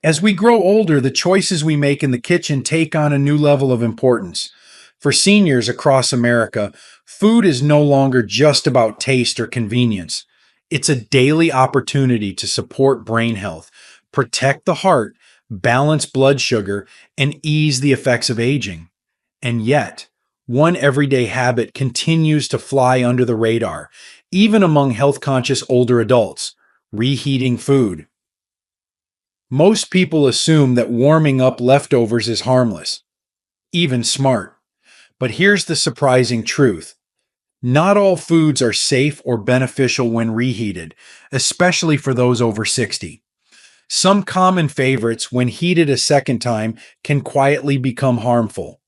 As we grow older, the choices we make in the kitchen take on a new level of importance. For seniors across America, food is no longer just about taste or convenience. It's a daily opportunity to support brain health, protect the heart, balance blood sugar, and ease the effects of aging. And yet, one everyday habit continues to fly under the radar, even among health conscious older adults: reheating food. Most people assume that warming up leftovers is harmless, even smart. But here's the surprising truth. Not all foods are safe or beneficial when reheated, especially for those over 60. Some common favorites, when heated a second time, can quietly become harmful,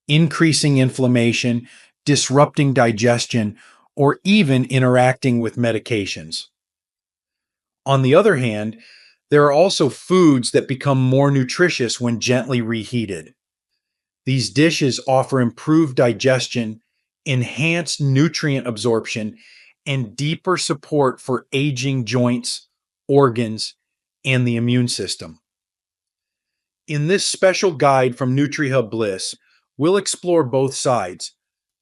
increasing inflammation, disrupting digestion, or even interacting with medications. On the other hand, there are also foods that become more nutritious when gently reheated. These dishes offer improved digestion, enhanced nutrient absorption, and deeper support for aging joints, organs, and the immune system. In this special guide from NutriHub Bliss, we'll explore both sides: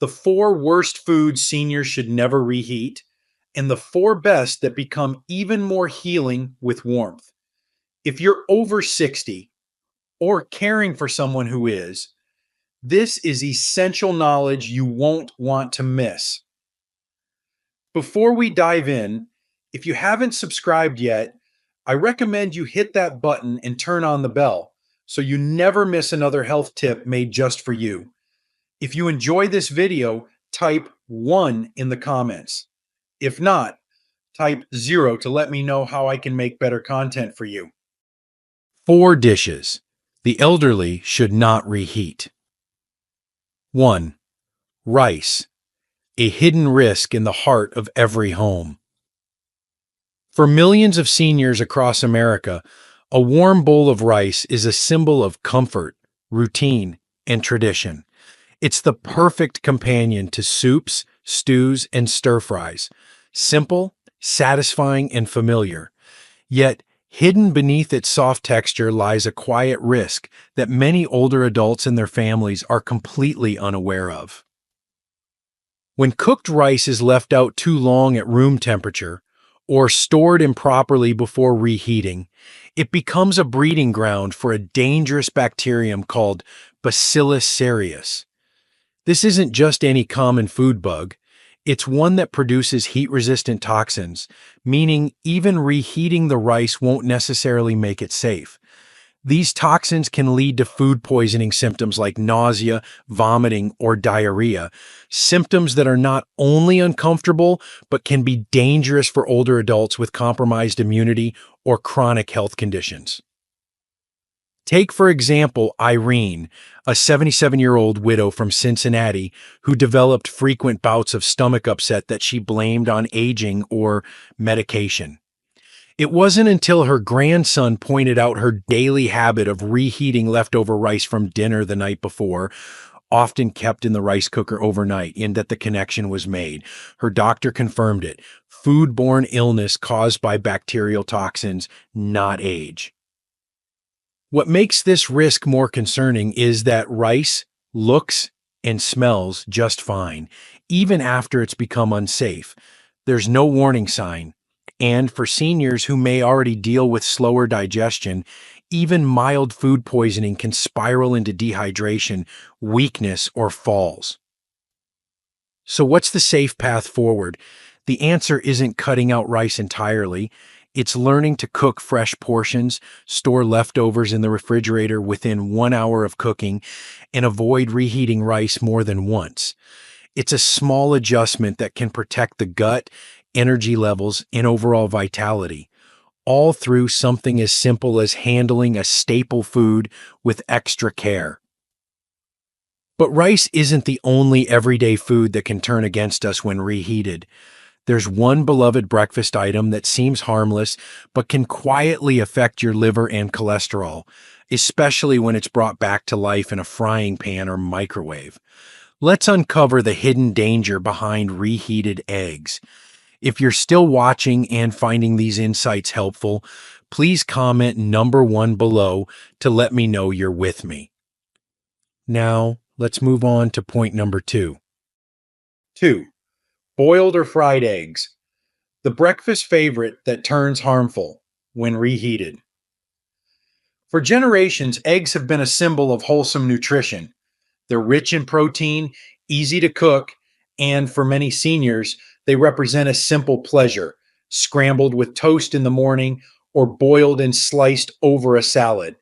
the 4 worst foods seniors should never reheat, and the 4 best that become even more healing with warmth. If you're over 60 or caring for someone who is, this is essential knowledge you won't want to miss. Before we dive in, if you haven't subscribed yet, I recommend you hit that button and turn on the bell so you never miss another health tip made just for you. If you enjoy this video, type 1 in the comments. If not, type 0 to let me know how I can make better content for you. 4 dishes the elderly should not reheat. 1. Rice, a hidden risk in the heart of every home. For millions of seniors across America, a warm bowl of rice is a symbol of comfort, routine, and tradition. It's the perfect companion to soups, stews, and stir-fries. Simple, satisfying, and familiar. Yet, hidden beneath its soft texture lies a quiet risk that many older adults and their families are completely unaware of. When cooked rice is left out too long at room temperature, or stored improperly before reheating, it becomes a breeding ground for a dangerous bacterium called Bacillus cereus. This isn't just any common food bug. It's one that produces heat-resistant toxins, meaning even reheating the rice won't necessarily make it safe. These toxins can lead to food poisoning symptoms like nausea, vomiting, or diarrhea, symptoms that are not only uncomfortable, but can be dangerous for older adults with compromised immunity or chronic health conditions. Take, for example, Irene, a 77-year-old widow from Cincinnati who developed frequent bouts of stomach upset that she blamed on aging or medication. It wasn't until her grandson pointed out her daily habit of reheating leftover rice from dinner the night before, often kept in the rice cooker overnight, and that the connection was made. Her doctor confirmed it: foodborne illness caused by bacterial toxins, not age. What makes this risk more concerning is that rice looks and smells just fine, even after it's become unsafe. There's no warning sign. And for seniors who may already deal with slower digestion, even mild food poisoning can spiral into dehydration, weakness, or falls. So what's the safe path forward? The answer isn't cutting out rice entirely. It's learning to cook fresh portions, store leftovers in the refrigerator within 1 hour of cooking, and avoid reheating rice more than once. It's a small adjustment that can protect the gut, energy levels, and overall vitality, all through something as simple as handling a staple food with extra care. But rice isn't the only everyday food that can turn against us when reheated. There's one beloved breakfast item that seems harmless, but can quietly affect your liver and cholesterol, especially when it's brought back to life in a frying pan or microwave. Let's uncover the hidden danger behind reheated eggs. If you're still watching and finding these insights helpful, Please comment number 1 below to let me know you're with me. Now, let's move on to point number 2. 2. Boiled or fried eggs. The breakfast favorite that turns harmful when reheated. For generations, eggs have been a symbol of wholesome nutrition. They're rich in protein, easy to cook, and for many seniors, they represent a simple pleasure, scrambled with toast in the morning or boiled and sliced over a salad.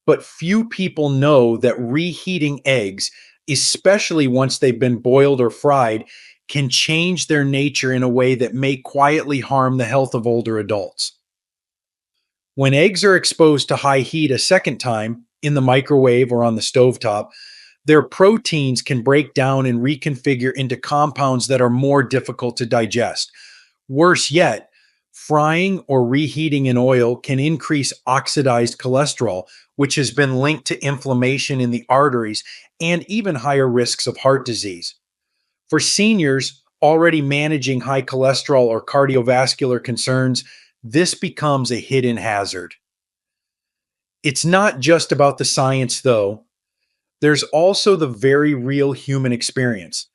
But few people know that reheating eggs, especially once they've been boiled or fried, can change their nature in a way that may quietly harm the health of older adults. When eggs are exposed to high heat a second time, in the microwave or on the stovetop, their proteins can break down and reconfigure into compounds that are more difficult to digest. Worse yet, frying or reheating in oil can increase oxidized cholesterol, which has been linked to inflammation in the arteries and even higher risks of heart disease. For seniors already managing high cholesterol or cardiovascular concerns, this becomes a hidden hazard. It's not just about the science, though. There's also the very real human experience.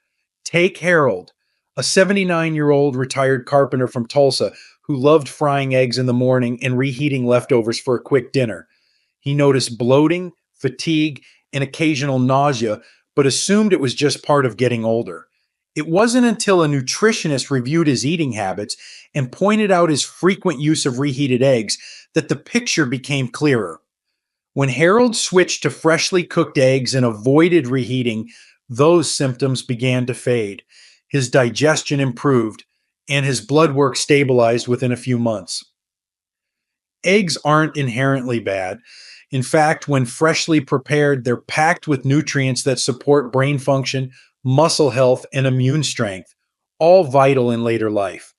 Take Harold, a 79-year-old retired carpenter from Tulsa who loved frying eggs in the morning and reheating leftovers for a quick dinner. He noticed bloating, fatigue, and occasional nausea, but assumed it was just part of getting older. It wasn't until a nutritionist reviewed his eating habits and pointed out his frequent use of reheated eggs that the picture became clearer. When Harold switched to freshly cooked eggs and avoided reheating, those symptoms began to fade. His digestion improved, and his blood work stabilized within a few months. Eggs aren't inherently bad. In fact, when freshly prepared, they're packed with nutrients that support brain function, muscle health, and immune strength, all vital in later life.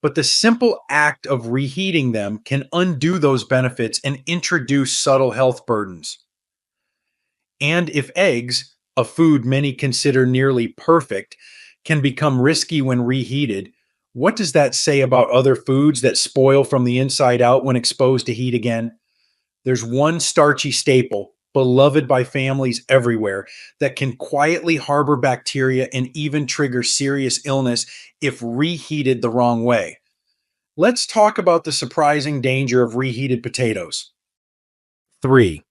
But the simple act of reheating them can undo those benefits and introduce subtle health burdens. And if eggs, a food many consider nearly perfect, can become risky when reheated, what does that say about other foods that spoil from the inside out when exposed to heat again? There's one starchy staple, beloved by families everywhere, that can quietly harbor bacteria and even trigger serious illness if reheated the wrong way. Let's talk about the surprising danger of reheated potatoes. 3.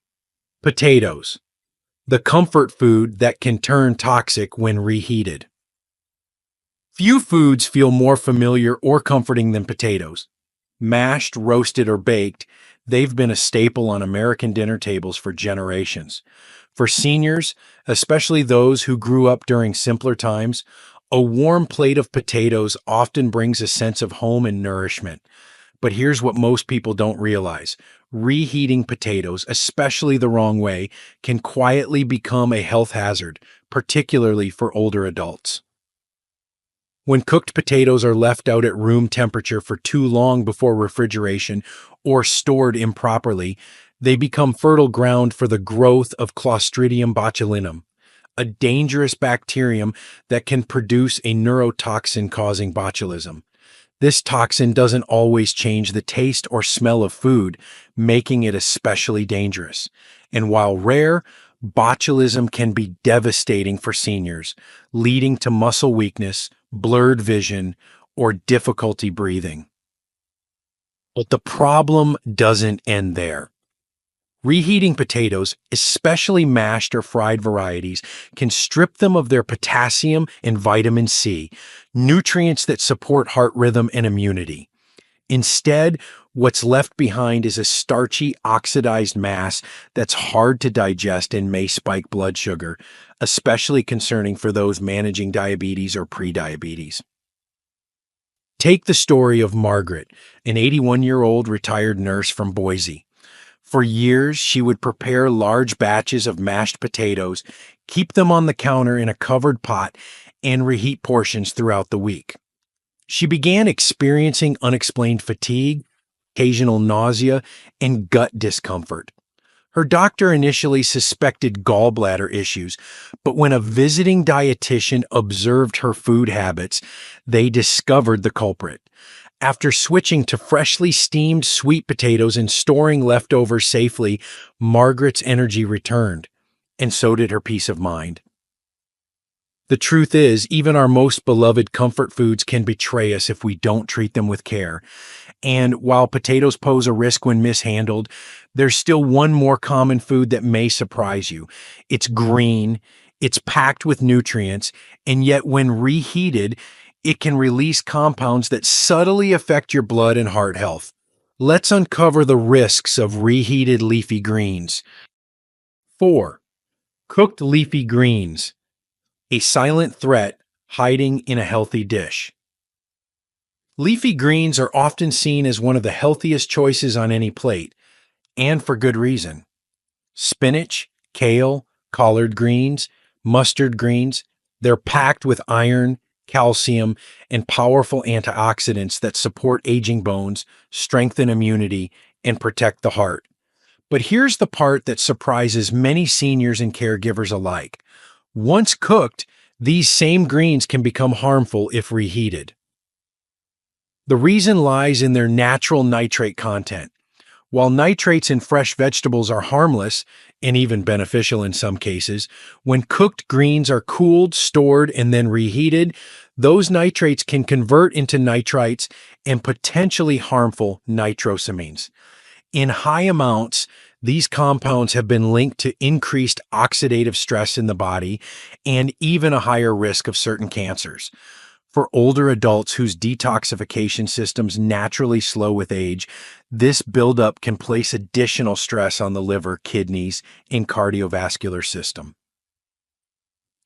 Potatoes, the comfort food that can turn toxic when reheated. Few foods feel more familiar or comforting than potatoes. Mashed, roasted, or baked, they've been a staple on American dinner tables for generations. For seniors, especially those who grew up during simpler times, a warm plate of potatoes often brings a sense of home and nourishment. But here's what most people don't realize. Reheating potatoes, especially the wrong way, can quietly become a health hazard, particularly for older adults. When cooked potatoes are left out at room temperature for too long before refrigeration or stored improperly, they become fertile ground for the growth of Clostridium botulinum, a dangerous bacterium that can produce a neurotoxin causing botulism. This toxin doesn't always change the taste or smell of food, making it especially dangerous. And while rare, botulism can be devastating for seniors, leading to muscle weakness, blurred vision, or difficulty breathing. But the problem doesn't end there. Reheating potatoes, especially mashed or fried varieties, can strip them of their potassium and vitamin C, nutrients that support heart rhythm and immunity. Instead, what's left behind is a starchy, oxidized mass that's hard to digest and may spike blood sugar, especially concerning for those managing diabetes or prediabetes. Take the story of Margaret, an 81-year-old retired nurse from Boise. For years, she would prepare large batches of mashed potatoes, keep them on the counter in a covered pot, and reheat portions throughout the week. She began experiencing unexplained fatigue, occasional nausea, and gut discomfort. Her doctor initially suspected gallbladder issues, but when a visiting dietitian observed her food habits, they discovered the culprit: After switching to freshly steamed sweet potatoes and storing leftovers safely, Margaret's energy returned, and so did her peace of mind. The truth is, even our most beloved comfort foods can betray us if we don't treat them with care. And while potatoes pose a risk when mishandled, there's still one more common food that may surprise you. It's green, it's packed with nutrients, and yet when reheated, it can release compounds that subtly affect your blood and heart health. Let's uncover the risks of reheated leafy greens. 4. Cooked leafy greens, a silent threat hiding in a healthy dish. Leafy greens are often seen as one of the healthiest choices on any plate, and for good reason. Spinach, kale, collard greens, mustard greens, they're packed with iron, calcium, and powerful antioxidants that support aging bones, strengthen immunity, and protect the heart. But here's the part that surprises many seniors and caregivers alike. Once cooked, these same greens can become harmful if reheated. The reason lies in their natural nitrate content. While nitrates in fresh vegetables are harmless and even beneficial in some cases, when cooked greens are cooled, stored, and then reheated, those nitrates can convert into nitrites and potentially harmful nitrosamines. In high amounts, these compounds have been linked to increased oxidative stress in the body and even a higher risk of certain cancers. For older adults whose detoxification systems naturally slow with age, this buildup can place additional stress on the liver, kidneys, and cardiovascular system.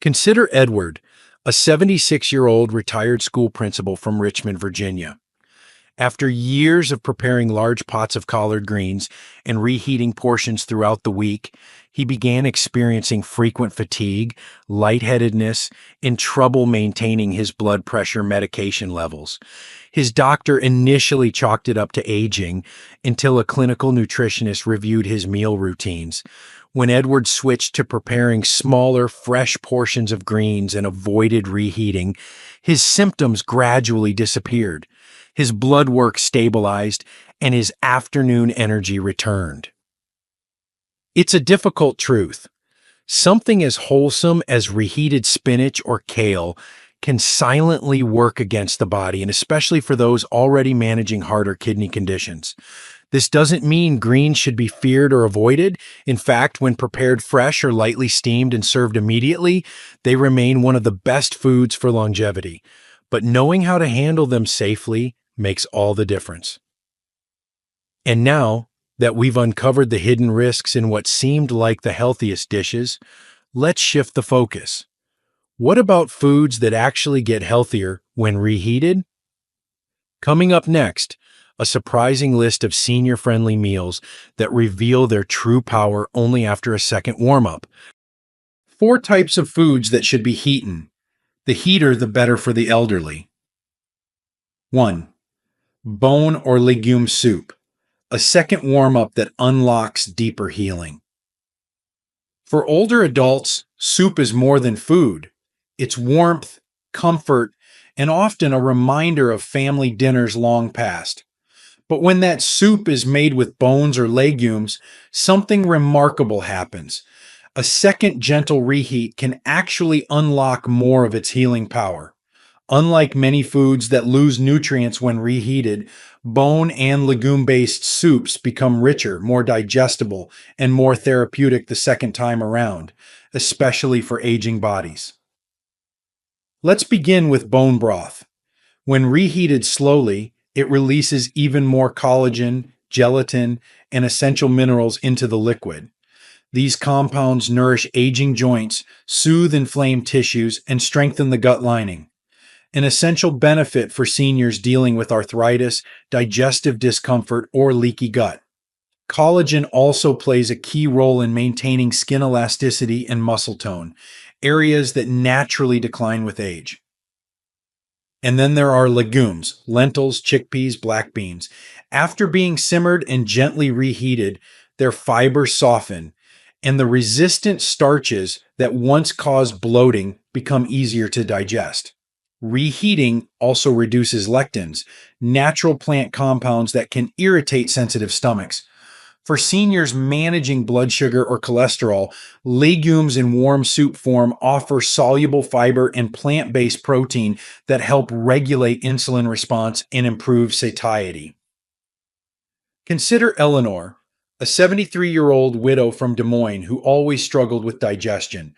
Consider Edward, a 76-year-old retired school principal from Richmond, Virginia. After years of preparing large pots of collard greens and reheating portions throughout the week, he began experiencing frequent fatigue, lightheadedness, and trouble maintaining his blood pressure medication levels. His doctor initially chalked it up to aging until a clinical nutritionist reviewed his meal routines. When Edward switched to preparing smaller, fresh portions of greens and avoided reheating, his symptoms gradually disappeared. His blood work stabilized, and his afternoon energy returned. It's a difficult truth. Something as wholesome as reheated spinach or kale can silently work against the body, and especially for those already managing heart or kidney conditions. This doesn't mean greens should be feared or avoided. In fact, when prepared fresh or lightly steamed and served immediately, they remain one of the best foods for longevity. But knowing how to handle them safely makes all the difference. And now that we've uncovered the hidden risks in what seemed like the healthiest dishes, let's shift the focus. What about foods that actually get healthier when reheated? Coming up next, a surprising list of senior-friendly meals that reveal their true power only after a second warm-up. 4 types of foods that should be heaten. The heater, the better for the elderly. 1. Bone or legume soup, a second warm-up that unlocks deeper healing. For older adults, soup is more than food. It's warmth, comfort, and often a reminder of family dinners long past. But when that soup is made with bones or legumes, something remarkable happens. A second gentle reheat can actually unlock more of its healing power. Unlike many foods that lose nutrients when reheated, bone and legume-based soups become richer, more digestible, and more therapeutic the second time around, especially for aging bodies. Let's begin with bone broth. When reheated slowly, it releases even more collagen, gelatin, and essential minerals into the liquid. These compounds nourish aging joints, soothe inflamed tissues, and strengthen the gut lining. An essential benefit for seniors dealing with arthritis, digestive discomfort, or leaky gut. Collagen also plays a key role in maintaining skin elasticity and muscle tone, areas that naturally decline with age. And then there are legumes, lentils, chickpeas, black beans. After being simmered and gently reheated, their fibers soften, and the resistant starches that once caused bloating become easier to digest. Reheating also reduces lectins, natural plant compounds that can irritate sensitive stomachs. For seniors managing blood sugar or cholesterol, legumes in warm soup form offer soluble fiber and plant based protein that help regulate insulin response and improve satiety. Consider Eleanor, a 73-year-old widow from Des Moines who always struggled with digestion.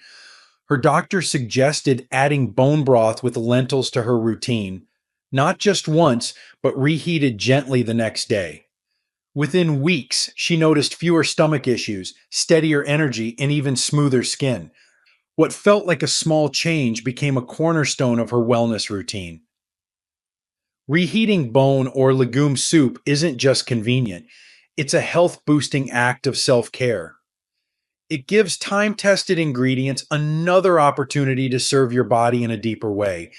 Her doctor suggested adding bone broth with lentils to her routine, not just once, but reheated gently the next day. Within weeks, she noticed fewer stomach issues, steadier energy, and even smoother skin. What felt like a small change became a cornerstone of her wellness routine. Reheating bone or legume soup isn't just convenient, it's a health boosting act of self care. It gives time tested ingredients another opportunity to serve your body in a deeper way.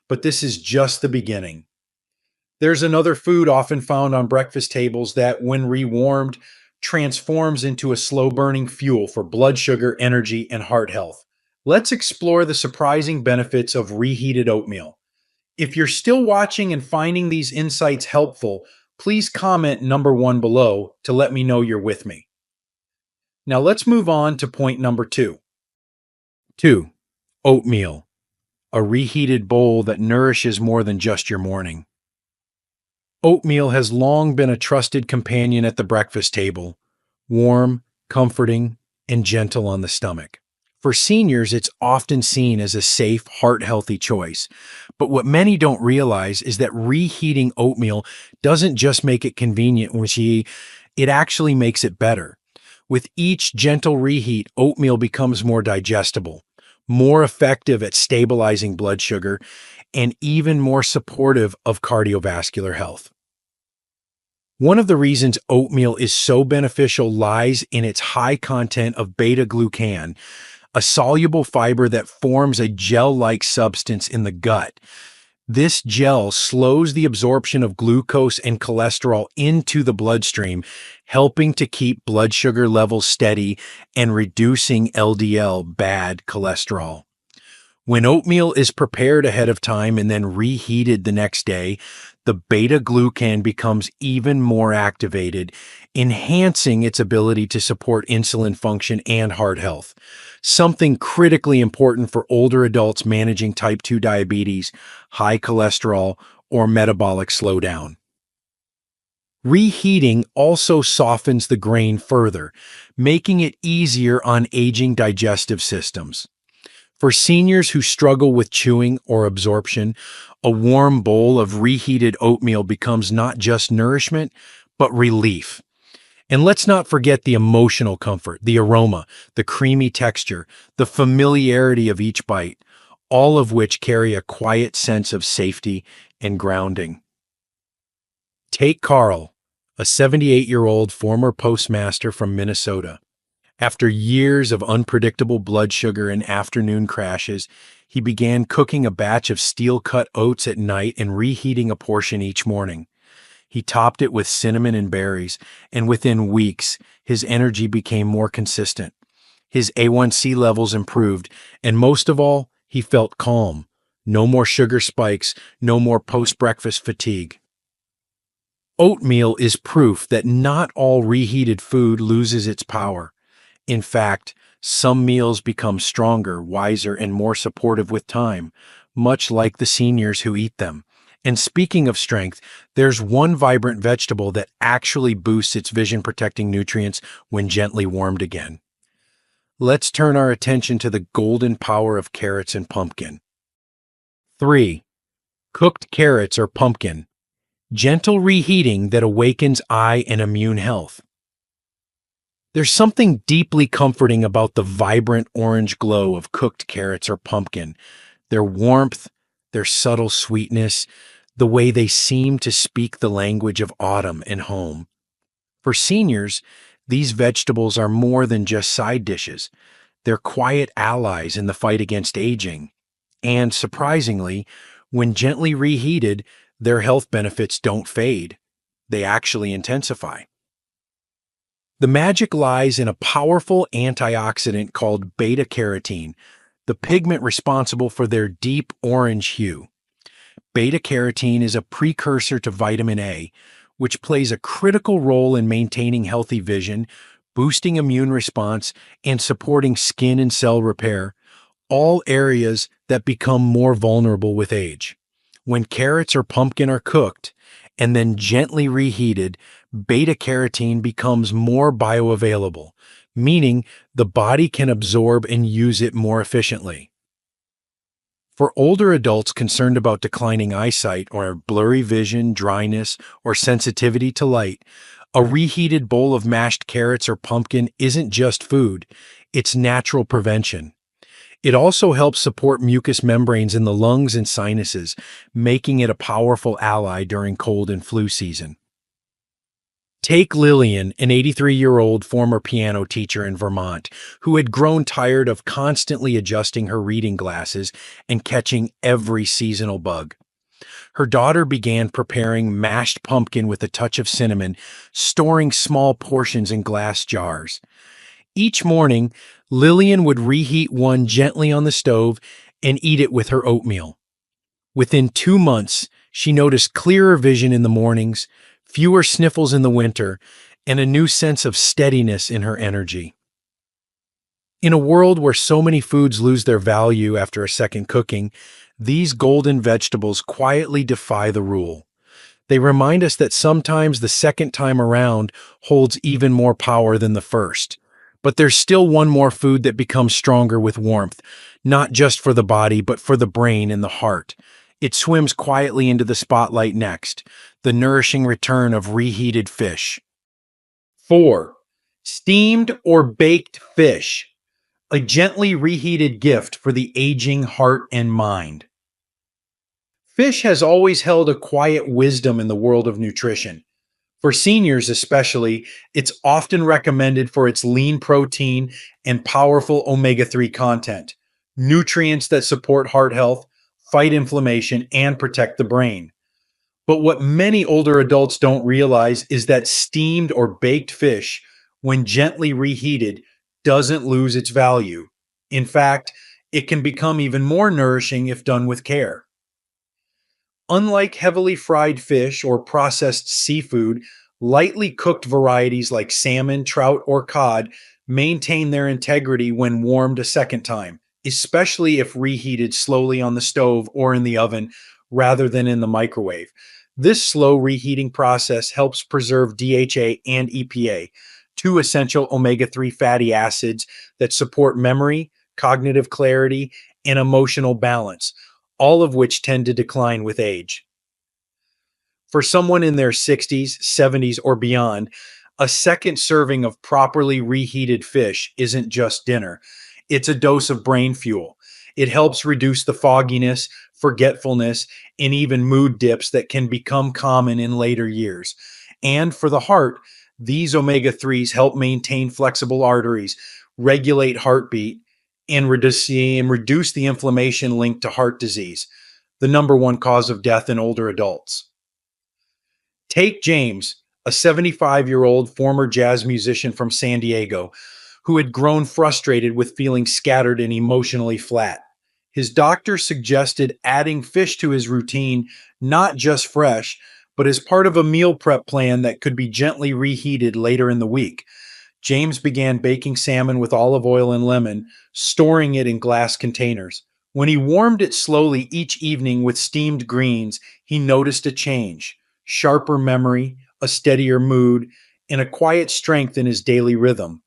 But this is just the beginning. There's another food often found on breakfast tables that, when rewarmed, transforms into a slow burning fuel for blood sugar, energy, and heart health. Let's explore the surprising benefits of reheated oatmeal. If you're still watching and finding these insights helpful, please comment number 1 below to let me know you're with me. Now let's move on to point number 2. 2. Oatmeal, a reheated bowl that nourishes more than just your morning. Oatmeal has long been a trusted companion at the breakfast table, warm, comforting, and gentle on the stomach. For seniors, it's often seen as a safe, heart-healthy choice. But what many don't realize is that reheating oatmeal doesn't just make it convenient, it actually makes it better. With each gentle reheat, oatmeal becomes more digestible, more effective at stabilizing blood sugar, and even more supportive of cardiovascular health. One of the reasons oatmeal is so beneficial lies in its high content of beta-glucan, a soluble fiber that forms a gel-like substance in the gut. This gel slows the absorption of glucose and cholesterol into the bloodstream, helping to keep blood sugar levels steady and reducing LDL, bad cholesterol. When oatmeal is prepared ahead of time and then reheated the next day, the beta-glucan becomes even more activated, enhancing its ability to support insulin function and heart health, something critically important for older adults managing type 2 diabetes, high cholesterol, or metabolic slowdown. Reheating also softens the grain further, making it easier on aging digestive systems. For seniors who struggle with chewing or absorption, a warm bowl of reheated oatmeal becomes not just nourishment, but relief. And let's not forget the emotional comfort, the aroma, the creamy texture, the familiarity of each bite, all of which carry a quiet sense of safety and grounding. Take Carl, a 78-year-old former postmaster from Minnesota. After years of unpredictable blood sugar and afternoon crashes, he began cooking a batch of steel-cut oats at night and reheating a portion each morning. He topped it with cinnamon and berries, and within weeks, his energy became more consistent. His A1C levels improved, and most of all, he felt calm. No more sugar spikes, no more post-breakfast fatigue. Oatmeal is proof that not all reheated food loses its power. In fact, some meals become stronger, wiser, and more supportive with time, much like the seniors who eat them. And speaking of strength, there's one vibrant vegetable that actually boosts its vision-protecting nutrients when gently warmed again. Let's turn our attention to the golden power of carrots and pumpkin. 3. Cooked carrots or pumpkin. Gentle reheating that awakens eye and immune health. There's something deeply comforting about the vibrant orange glow of cooked carrots or pumpkin. Their warmth, their subtle sweetness, the way they seem to speak the language of autumn and home. For seniors, these vegetables are more than just side dishes. They're quiet allies in the fight against aging. And surprisingly, when gently reheated, their health benefits don't fade. They actually intensify. The magic lies in a powerful antioxidant called beta-carotene, the pigment responsible for their deep orange hue. Beta carotene is a precursor to vitamin A, which plays a critical role in maintaining healthy vision, boosting immune response, and supporting skin and cell repair, all areas that become more vulnerable with age. When carrots or pumpkin are cooked and then gently reheated, beta carotene becomes more bioavailable, meaning the body can absorb and use it more efficiently. For older adults concerned about declining eyesight or blurry vision, dryness, or sensitivity to light, a reheated bowl of mashed carrots or pumpkin isn't just food, it's natural prevention. It also helps support mucous membranes in the lungs and sinuses, making it a powerful ally during cold and flu season. Take Lillian, an 83-year-old former piano teacher in Vermont, who had grown tired of constantly adjusting her reading glasses and catching every seasonal bug. Her daughter began preparing mashed pumpkin with a touch of cinnamon, storing small portions in glass jars. Each morning, Lillian would reheat one gently on the stove and eat it with her oatmeal. Within 2 months, she noticed clearer vision in the mornings, fewer sniffles in the winter, and a new sense of steadiness in her energy. In a world where so many foods lose their value after a second cooking, these golden vegetables quietly defy the rule. They remind us that sometimes the second time around holds even more power than the first. But there's still one more food that becomes stronger with warmth, not just for the body, but for the brain and the heart. It swims quietly into the spotlight next, the nourishing return of reheated fish. 4. Steamed or baked fish, a gently reheated gift for the aging heart and mind. Fish has always held a quiet wisdom in the world of nutrition. For seniors especially, it's often recommended for its lean protein and powerful omega-3 content, nutrients that support heart health, fight inflammation, and protect the brain. But what many older adults don't realize is that steamed or baked fish, when gently reheated, doesn't lose its value. In fact, it can become even more nourishing if done with care. Unlike heavily fried fish or processed seafood, lightly cooked varieties like salmon, trout, or cod maintain their integrity when warmed a second time, especially if reheated slowly on the stove or in the oven rather than in the microwave. This slow reheating process helps preserve DHA and EPA, two essential omega-3 fatty acids that support memory, cognitive clarity, and emotional balance, all of which tend to decline with age. For someone in their 60s, 70s, or beyond, a second serving of properly reheated fish isn't just dinner. It's a dose of brain fuel. It helps reduce the fogginess, forgetfulness, and even mood dips that can become common in later years. And for the heart, these omega 3s help maintain flexible arteries, regulate heartbeat, and reduce the inflammation linked to heart disease, the number one cause of death in older adults. Take James, a 75-year-old former jazz musician from San Diego, who had grown frustrated with feeling scattered and emotionally flat. His doctor suggested adding fish to his routine, not just fresh, but as part of a meal prep plan that could be gently reheated later in the week. James began baking salmon with olive oil and lemon, storing it in glass containers. When he warmed it slowly each evening with steamed greens, he noticed a change: sharper memory, a steadier mood, and a quiet strength in his daily rhythm.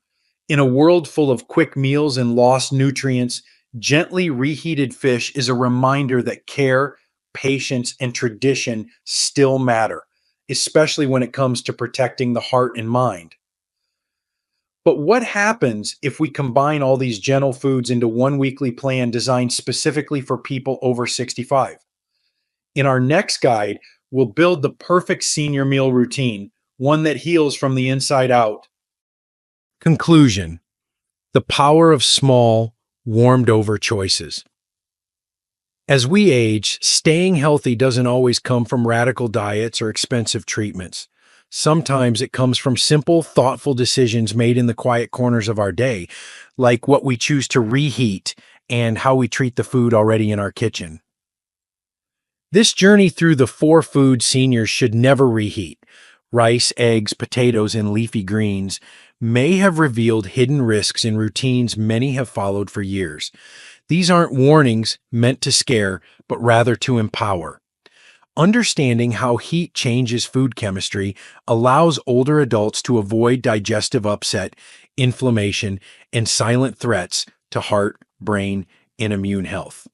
In a world full of quick meals and lost nutrients, gently reheated fish is a reminder that care, patience, and tradition still matter, especially when it comes to protecting the heart and mind. But what happens if we combine all these gentle foods into one weekly plan designed specifically for people over 65? In our next guide, we'll build the perfect senior meal routine, one that heals from the inside out. Conclusion: the power of small, warmed over choices. As we age, staying healthy doesn't always come from radical diets or expensive treatments. Sometimes it comes from simple, thoughtful decisions made in the quiet corners of our day, like what we choose to reheat and how we treat the food already in our kitchen. This journey through the four foods seniors should never reheat, rice, eggs, potatoes, and leafy greens, may have revealed hidden risks in routines many have followed for years. These aren't warnings meant to scare, but rather to empower. Understanding how heat changes food chemistry allows older adults to avoid digestive upset, inflammation, and silent threats to heart, brain, and immune health.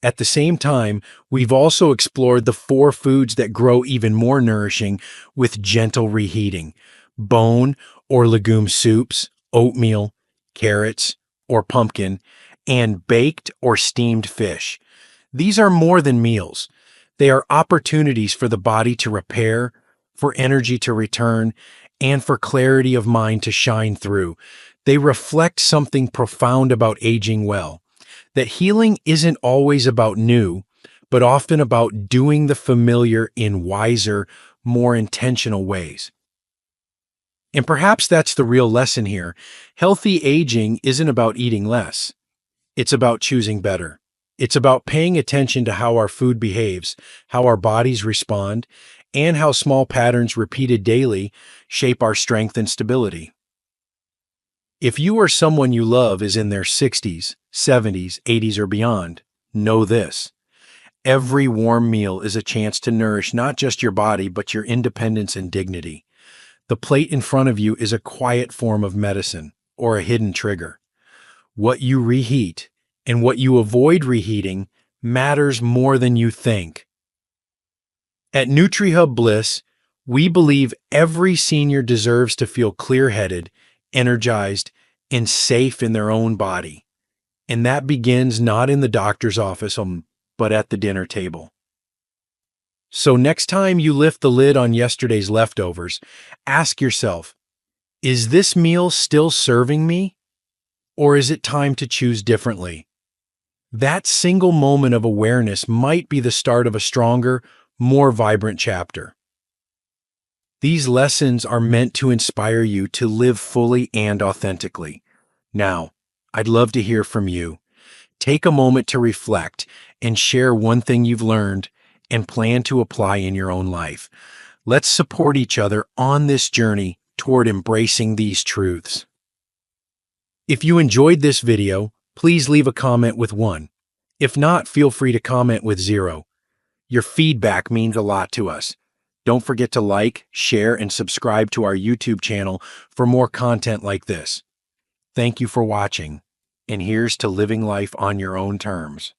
At the same time, we've also explored the four foods that grow even more nourishing with gentle reheating: bone or legume soups, oatmeal, carrots, or pumpkin, and baked or steamed fish. These are more than meals. They are opportunities for the body to repair, for energy to return, and for clarity of mind to shine through. They reflect something profound about aging well, that healing isn't always about new, but often about doing the familiar in wiser, more intentional ways. And perhaps that's the real lesson here. Healthy aging isn't about eating less. It's about choosing better. It's about paying attention to how our food behaves, how our bodies respond, and how small patterns repeated daily shape our strength and stability. If you or someone you love is in their 60s, 70s, 80s, or beyond, know this: every warm meal is a chance to nourish not just your body, but your independence and dignity. The plate in front of you is a quiet form of medicine or a hidden trigger. What you reheat and what you avoid reheating matters more than you think. At NutriHub Bliss, we believe every senior deserves to feel clear-headed, energized, and safe in their own body. And that begins not in the doctor's office, but at the dinner table. So next time you lift the lid on yesterday's leftovers, ask yourself, is this meal still serving me? Or is it time to choose differently? That single moment of awareness might be the start of a stronger, more vibrant chapter. These lessons are meant to inspire you to live fully and authentically. Now, I'd love to hear from you. Take a moment to reflect and share one thing you've learned and plan to apply in your own life. Let's support each other on this journey toward embracing these truths. If you enjoyed this video, please leave a comment with 1. If not, feel free to comment with 0. Your feedback means a lot to us. Don't forget to like, share, and subscribe to our YouTube channel for more content like this. Thank you for watching, and here's to living life on your own terms.